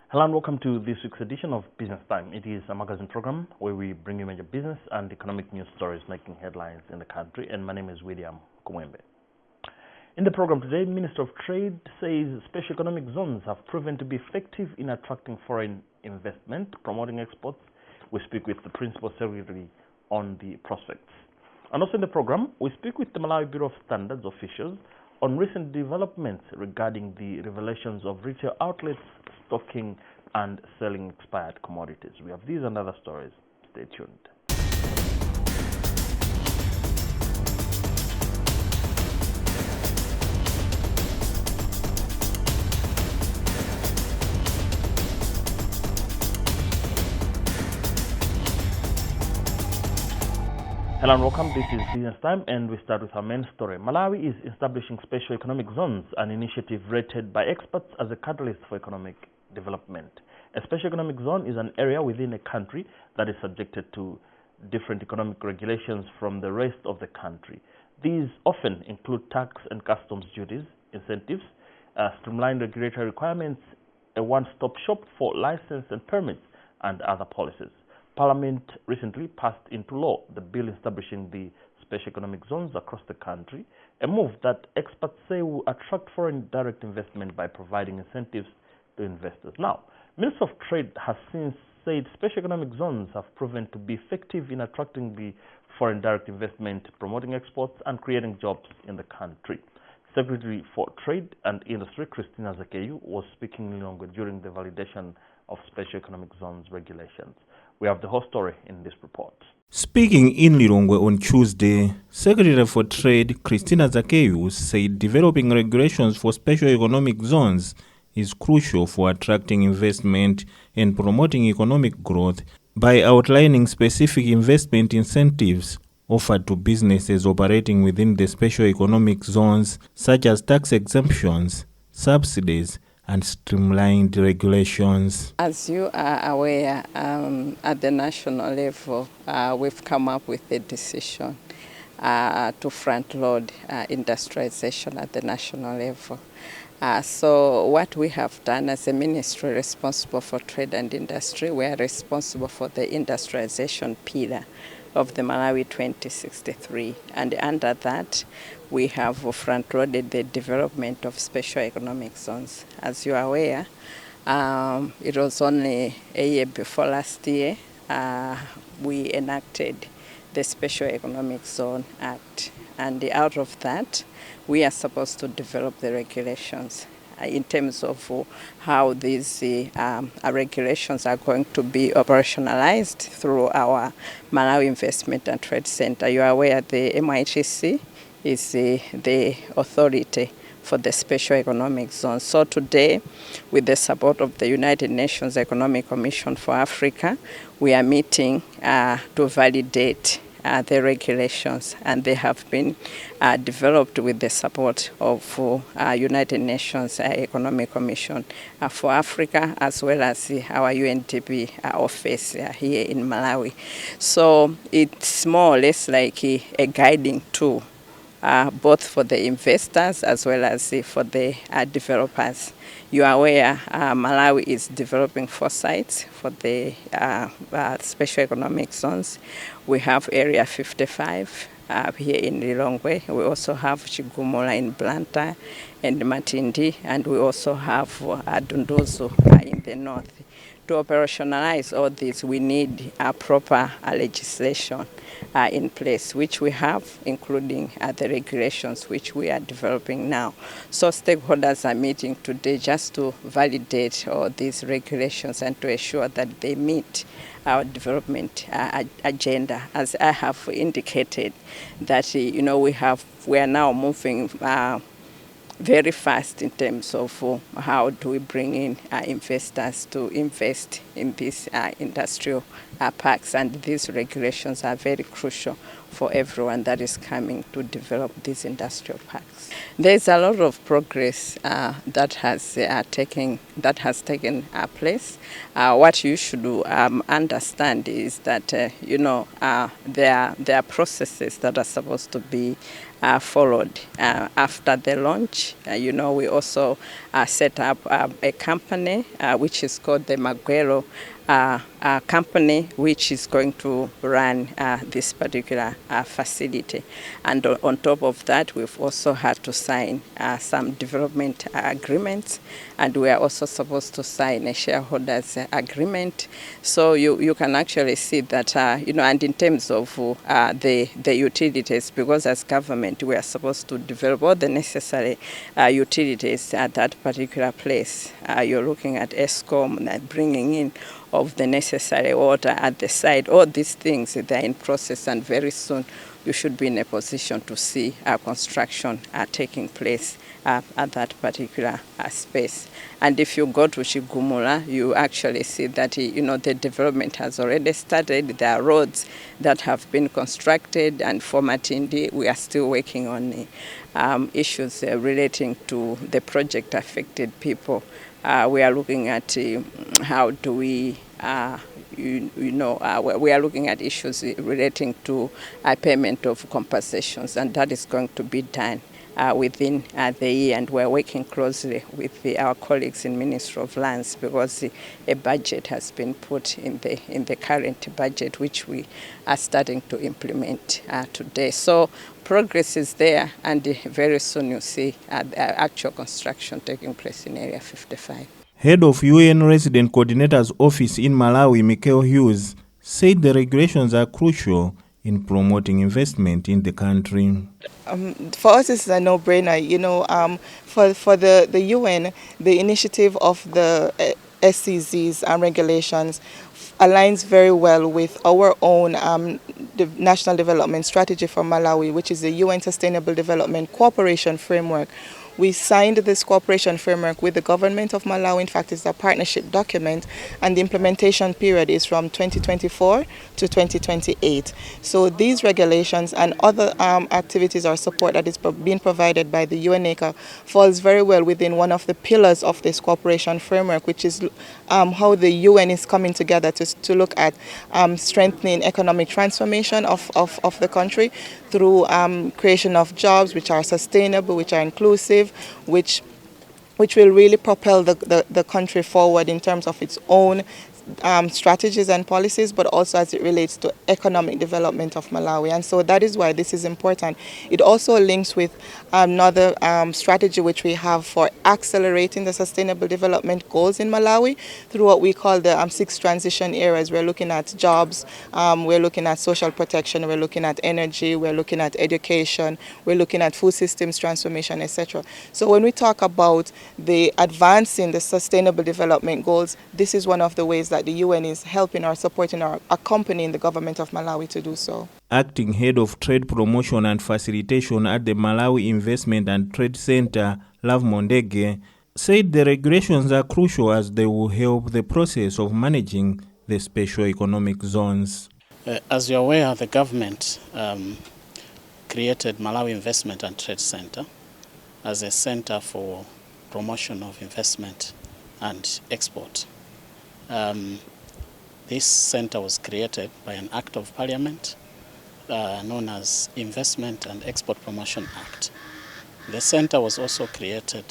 Hello and welcome to this week's edition of Business Time. It is a magazine program where we bring you major business and economic news stories making headlines in the country, and my name is Kumwembe. In the program today, Minister of Trade says special economic zones have proven to be effective in attracting foreign investment, promoting exports. We speak with the Principal Secretary on the prospects. And also in the program, we speak with the Malawi Bureau of Standards officials on recent developments regarding the revelations of retail outlets stocking and selling expired commodities. We have these and other stories. Stay tuned. Hello and welcome. This is Business Time, and we start with our main story. Malawi is establishing special economic zones, an initiative rated by experts as a catalyst for economic development. A special economic zone is an area within a country that is subjected to different economic regulations from the rest of the country. These often include tax and customs duties, incentives, streamlined regulatory requirements, a one-stop shop for license and permits, and other policies. Parliament recently passed into law the bill establishing the special economic zones across the country, a move that experts say will attract foreign direct investment by providing incentives to investors. Now, Minister of Trade has since said special economic zones have proven to be effective in attracting the foreign direct investment, promoting exports, and creating jobs in the country. Secretary for Trade and Industry, Christina Zakeyu, was speaking in Lilongwe during the validation of special economic zones regulations. We have the whole story in this report. Speaking in Lilongwe on Tuesday, Secretary for Trade Christina Zakeyu said developing regulations for special economic zones is crucial for attracting investment and promoting economic growth by outlining specific investment incentives offered to businesses operating within the special economic zones, such as tax exemptions, subsidies, and streamlined regulations. As you are aware, at the national level, we've come up with a decision to front-load industrialization at the national level. So what we have done as a ministry responsible for trade and industry, we are responsible for the industrialization pillar of the Malawi 2063, and under that we have front-loaded the development of special economic zones. As you are aware, it was only a year before last year we enacted the Special Economic Zone Act, and out of that we are supposed to develop the regulations in terms of how these regulations are going to be operationalized through our Malawi Investment and Trade Center. You are aware the MITC is the authority for the special economic zone. So today, with the support of the United Nations Economic Commission for Africa, we are meeting to validate the regulations, and they have been developed with the support of United Nations Economic Commission for Africa, as well as our UNDP office here in Malawi. So it's more or less like a guiding tool, both for the investors as well as for the developers. You are aware Malawi is developing 4 sites for the special economic zones. We have Area 55 here in Lilongwe. We also have Chigumula in Blantyre and Matindi, and we also have Dunduzo in the north. To operationalize all this, we need a proper legislation in place, which we have, including the regulations which we are developing now. So stakeholders are meeting today just to validate all these regulations and to ensure that they meet our development agenda. As I have indicated, that we are now moving very fast in terms of how do we bring in investors to invest in these industrial parks, and these regulations are very crucial for everyone that is coming to develop these industrial parks. There's a lot of progress that has taken place. What you should understand is that there are processes that are supposed to be followed after the launch. We also set up a company which is called the Maguero company, which is going to run this particular facility. And on top of that, we've also had to sign some development agreements, and we are also supposed to sign a shareholders agreement. So you can actually see that, and in terms of the utilities, because as government, we are supposed to develop all the necessary utilities at that particular place. You're looking at ESCOM, bringing in of the necessary water at the site. All these things, they're in process, and very soon you should be in a position to see construction taking place at that particular space. And if you go to Chigumula, you actually see that the development has already started. There are roads that have been constructed, and for Matindi, we are still working on issues relating to the project affected people. We are looking at how do we we are looking at issues relating to payment of compensations, and that is going to be done within the year, and we're working closely with our colleagues in Ministry of Lands, because a budget has been put in the current budget, which we are starting to implement today. So progress is there, and very soon you'll see actual construction taking place in Area 55. Head of UN Resident Coordinator's Office in Malawi, Michael Hughes, said the regulations are crucial in promoting investment in the country. For us, this is a no-brainer. For the UN, the initiative of the SCZs and regulations aligns very well with our own National Development Strategy for Malawi, which is the UN Sustainable Development Cooperation Framework. We signed this cooperation framework with the government of Malawi. In fact, it's a partnership document, and the implementation period is from 2024 to 2028. So these regulations and other activities or support that is being provided by the UNECA falls very well within one of the pillars of this cooperation framework, which is how the UN is coming together to look at strengthening economic transformation of the country through creation of jobs which are sustainable, which are inclusive, which will really propel the country forward in terms of its own strategies and policies, but also as it relates to economic development of Malawi. And so that is why this is important. It also links with another strategy which we have for accelerating the sustainable development goals in Malawi through what we call the 6 transition areas. We're looking at jobs, we're looking at social protection, we're looking at energy, we're looking at education, we're looking at food systems transformation, etc. So when we talk about the advancing the sustainable development goals, this is one of the ways that the UN is helping or supporting or accompanying the government of Malawi to do so. Acting Head of Trade Promotion and Facilitation at the Malawi Investment and Trade Center, Love Mondege, said the regulations are crucial as they will help the process of managing the special economic zones. As you're aware, the government created Malawi Investment and Trade Center as a center for promotion of investment and export. This center was created by an act of parliament known as Investment and Export Promotion Act. The center was also created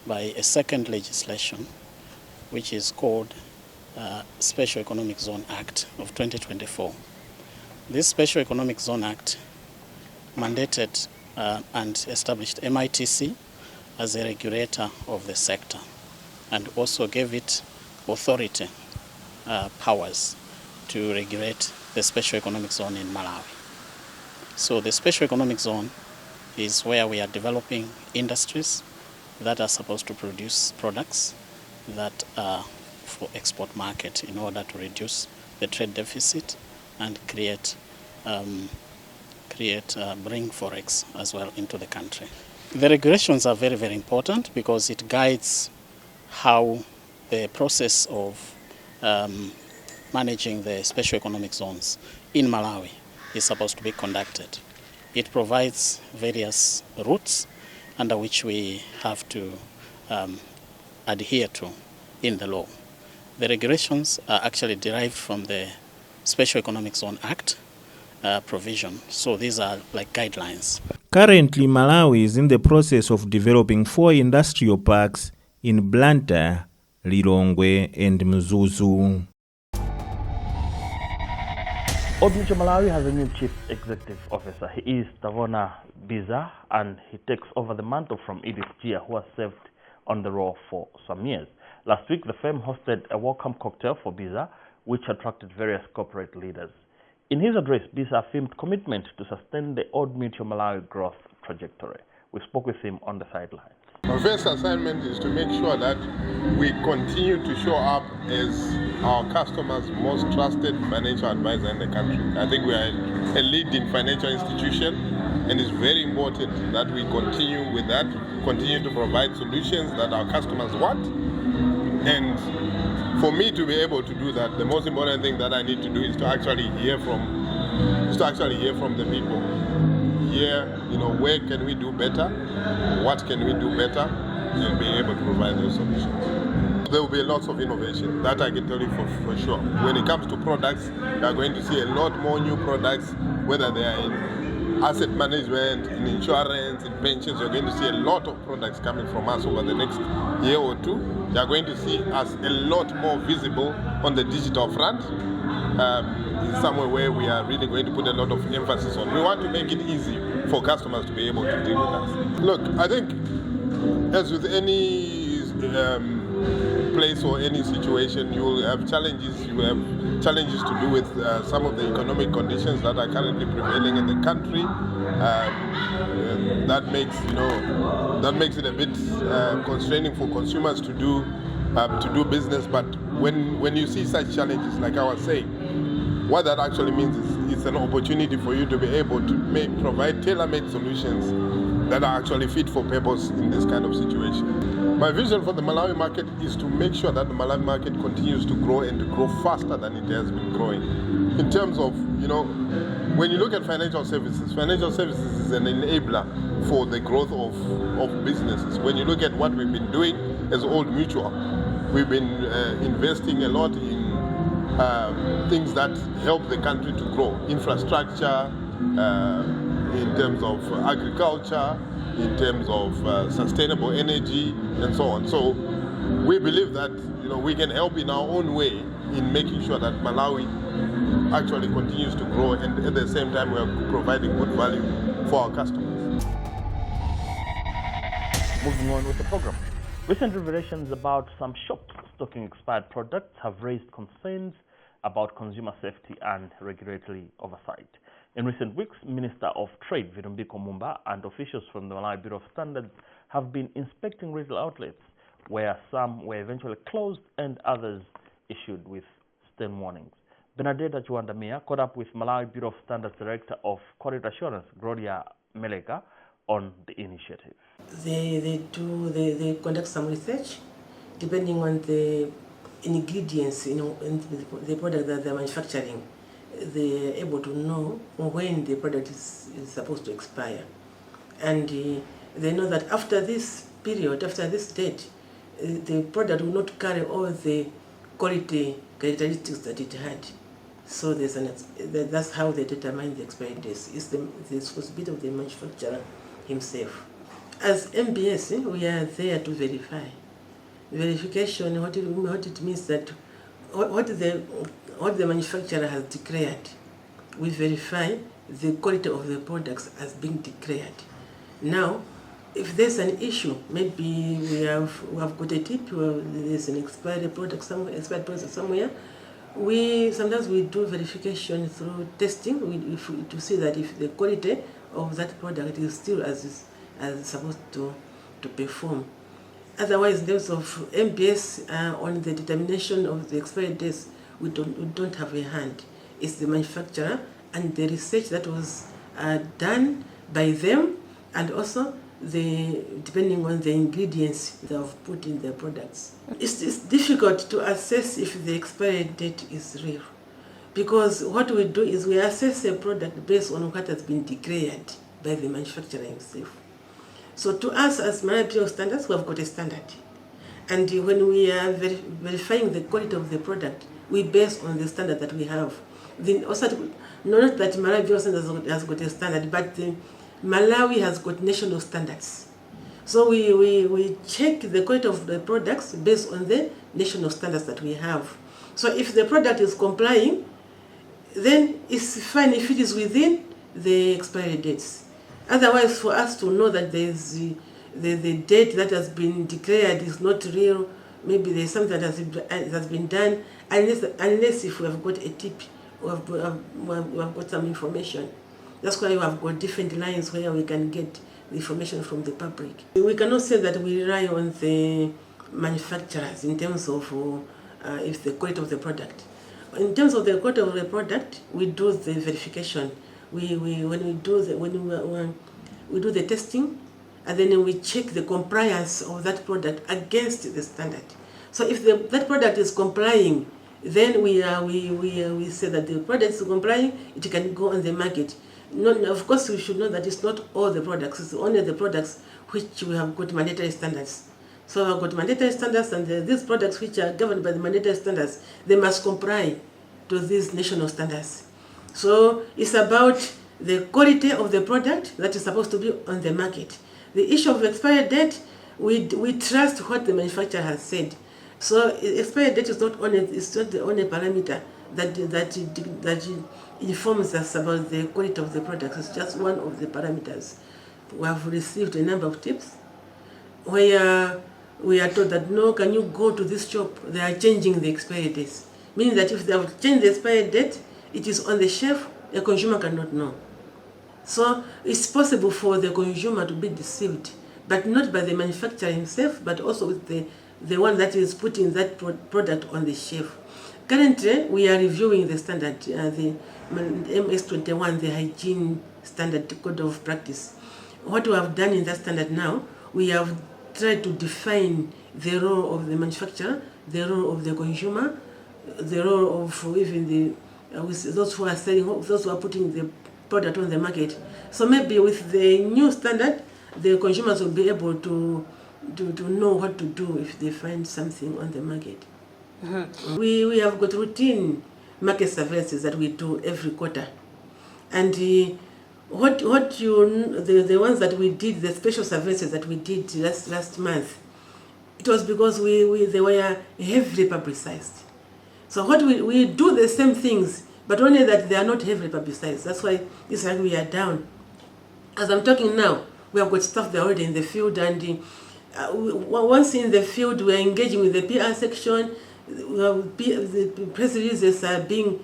by a second legislation which is called Special Economic Zone Act of 2024. This Special Economic Zone Act mandated and established MITC as a regulator of the sector, and also gave it authority powers to regulate the special economic zone in Malawi. So the special economic zone is where we are developing industries that are supposed to produce products that are for export market in order to reduce the trade deficit and bring forex as well into the country. The regulations are very, very important because it guides how the process of managing the special economic zones in Malawi is supposed to be conducted. It provides various routes under which we have to adhere to in the law. The regulations are actually derived from the Special Economic Zone Act provision, so these are like guidelines. Currently, Malawi is in the process of developing 4 industrial parks in Blantyre, Lilongwe and Mzuzu. Old Mutual Malawi has a new chief executive officer. He is Tavona Biza, and he takes over the mantle from Edith Gia, who has served on the role for some years. Last week, the firm hosted a welcome cocktail for Biza, which attracted various corporate leaders. In his address, Biza affirmed commitment to sustain the Old Mutual Malawi growth trajectory. We spoke with him on the sidelines. Our first assignment is to make sure that we continue to show up as our customers' most trusted financial advisor in the country. I think we are a leading financial institution, and it's very important that we continue with that, continue to provide solutions that our customers want. And for me to be able to do that, the most important thing that I need to do is to actually hear from the people. Where can we do better? What can we do better? And be able to provide those solutions. There will be lots of innovation, that I can tell you for sure. When it comes to products, you are going to see a lot more new products, whether they are in asset management, in insurance, in pensions. You're going to see a lot of products coming from us over the next year or two. You are going to see us a lot more visible on the digital front. Somewhere where we are really going to put a lot of emphasis on. We want to make it easy for customers to be able to deal with us. Look, I think as with any place or any situation, you will have challenges. You will have challenges to do with some of the economic conditions that are currently prevailing in the country. That makes it a bit constraining for consumers to do business. But when you see such challenges, like I was saying, what that actually means is it's an opportunity for you to be able to provide tailor-made solutions that are actually fit for purpose in this kind of situation. My vision for the Malawi market is to make sure that the Malawi market continues to grow and to grow faster than it has been growing. In terms of, when you look at financial services is an enabler for the growth of businesses. When you look at what we've been doing as Old Mutual, we've been investing a lot in things that help the country to grow. Infrastructure, in terms of agriculture, in terms of sustainable energy, and so on. So we believe that we can help in our own way in making sure that Malawi actually continues to grow, and at the same time we are providing good value for our customers. Moving on with the program. Recent revelations about some shops stocking expired products have raised concerns about consumer safety and regulatory oversight. In recent weeks, Minister of Trade Viability and officials from the Malawi Bureau of Standards have been inspecting retail outlets, where some were eventually closed and others issued with stern warnings. Benedetta Chiwandamia caught up with Malawi Bureau of Standards Director of Quality Assurance, Gloria Melega, on the initiative. They conduct some research depending on the ingredients in the product that they're manufacturing. They're able to know when the product is supposed to expire. And they know that after this period, after this date, the product will not carry all the quality characteristics that it had. So that's how they determine the expiry dates. It's the responsibility of the manufacturer himself. As MBS, we are there to verify. Verification, what it means that what the manufacturer has declared, we verify the quality of the products as being declared. Now, if there's an issue, maybe we have got a tip, there's an expired product somewhere. Sometimes we do verification through testing to see that if the quality of that product is still as supposed to perform. Otherwise, in terms of MPS on the determination of the expiry dates, we don't have a hand. It's the manufacturer and the research that was done by them, and also depending on the ingredients they have put in their products. It's difficult to assess if the expiry date is real, because what we do is we assess a product based on what has been declared by the manufacturer himself. So to us as Malawi Bureau of Standards, we have got a standard. And when we are verifying the quality of the product, we base on the standard that we have. Also, not that Malawi Bureau of Standards has got a standard, but Malawi has got national standards. So we check the quality of the products based on the national standards that we have. So if the product is complying, then it's fine if it is within the expiry dates. Otherwise, for us to know that there's the date that has been declared is not real, maybe there's something that has been done, unless if we have got a tip, we have got some information. That's why we have got different lines where we can get the information from the public. We cannot say that we rely on the manufacturers in terms of if the quality of the product. In terms of the quality of the product, we do the verification. When we do the testing, and then we check the compliance of that product against the standard. So if that product is complying, then we say that the product is complying, it can go on the market. Of course, we should know that it's not all the products, it's only the products which we have got mandatory standards. So we've got mandatory standards, and these products which are governed by the mandatory standards, they must comply to these national standards. So it's about the quality of the product that is supposed to be on the market. The issue of expiry date, we trust what the manufacturer has said. So expiry date is not the only parameter that informs us about the quality of the products. It's just one of the parameters. We have received a number of tips where we are told that, no, can you go to this shop? They are changing the expiry dates. Meaning that if they have changed the expiry date, it is on the shelf, a consumer cannot know. So it's possible for the consumer to be deceived, but not by the manufacturer himself, but also with the one that is putting that product on the shelf. Currently, we are reviewing the standard, the MS21, the hygiene standard code of practice. What we have done in that standard now, we have tried to define the role of the manufacturer, the role of the consumer, the role of even those who are selling, those who are putting the product on the market. So maybe with the new standard, the consumers will be able to know what to do if they find something on the market. Mm-hmm. We have got routine market surveillances that we do every quarter, and the ones that we did, the special surveillances that we did last month, it was because they were heavily publicized. So what we do the same things, but only that they are not heavily publicized. That's why it's like we are down. As I'm talking now, we have got staff there already in the field, and once in the field, we are engaging with the PR section. The press releases are being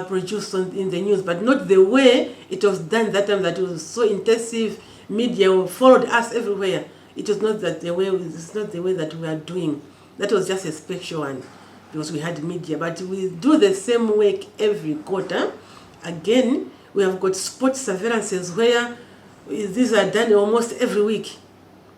produced in the news, but not the way it was done that time. That was so intensive. Media followed us everywhere. It was not that the way. It's not the way that we are doing. That was just a special one because we had media. But we do the same work every quarter. Again, we have got spot surveillances where these are done almost every week.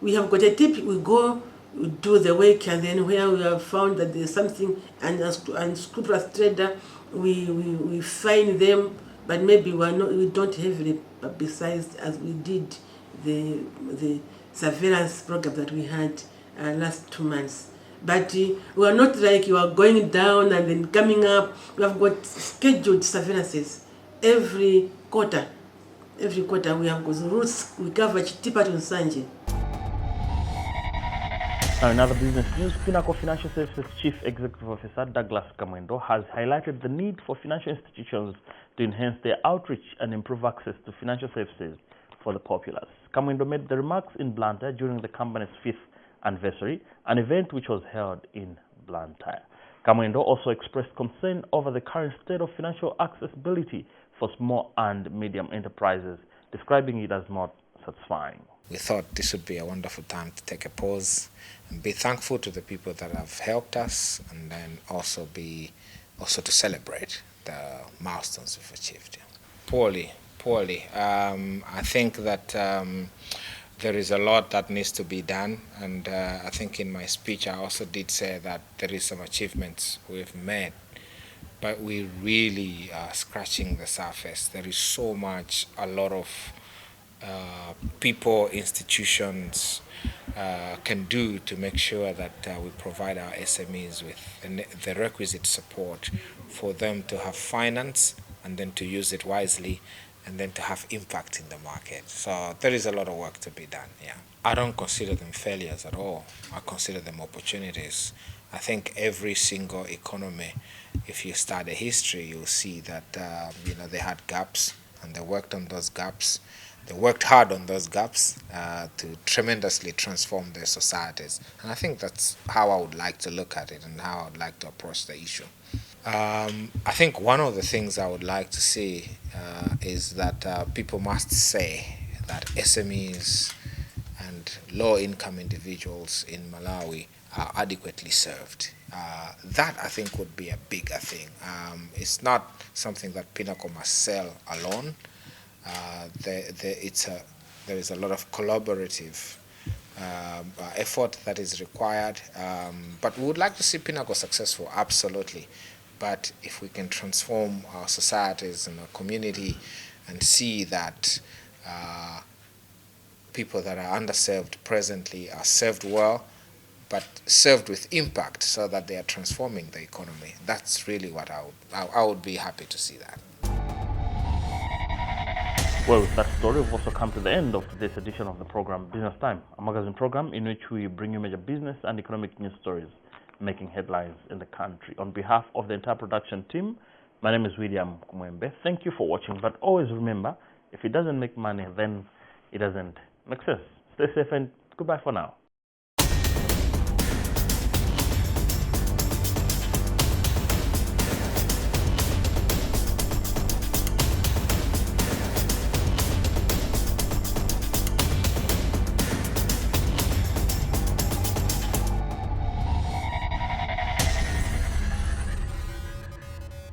We have got a tip, we go, we do the work, and then where we have found that there's something, and unscrupulous trader, we fine them, but maybe we don't heavily publicize as we did the surveillance program that we had last 2 months. But we are not like you are going down and then coming up. We have got scheduled surveillances every quarter. Every quarter we have got routes, we cover Chitipa to Nsanje. Now, in other business news, Pinnacle Financial Services Chief Executive Officer Douglas Kumwembe has highlighted the need for financial institutions to enhance their outreach and improve access to financial services for the populace. Kumwembe made the remarks in Blantyre during the company's 5th anniversary, an event which was held in Blantyre. Kumwembe also expressed concern over the current state of financial accessibility for small and medium enterprises, describing it as not satisfying. We thought this would be a wonderful time to take a pause and be thankful to the people that have helped us, and then also to celebrate the milestones we've achieved. Poorly. I think that there is a lot that needs to be done, and I think in my speech I also did say that there is some achievements we've made, but we really are scratching the surface. There is so much, a lot of people, institutions can do to make sure that we provide our SMEs with the requisite support for them to have finance and then to use it wisely and then to have impact in the market. So there is a lot of work to be done, yeah. I don't consider them failures at all. I consider them opportunities. I think every single economy, if you study history, you'll see that they had gaps, and they worked on those gaps. They worked hard on those gaps to tremendously transform their societies. And I think that's how I would like to look at it and how I would like to approach the issue. I think one of the things I would like to see is that people must say that SMEs and low-income individuals in Malawi are adequately served. That, I think, would be a bigger thing. It's not something that Pinnacle must sell alone. There is a lot of collaborative effort that is required, but we would like to see Pinnacle successful, absolutely. But if we can transform our societies and our community and see that people that are underserved presently are served well, but served with impact so that they are transforming the economy, that's really what I would be happy to see that. Well, with that story, we've also come to the end of today's edition of the program Business Time, a magazine program in which we bring you major business and economic news stories making headlines in the country. On behalf of the entire production team, my name is William Kumwembe. Thank you for watching, but always remember, if it doesn't make money, then it doesn't make sense. Stay safe and goodbye for now.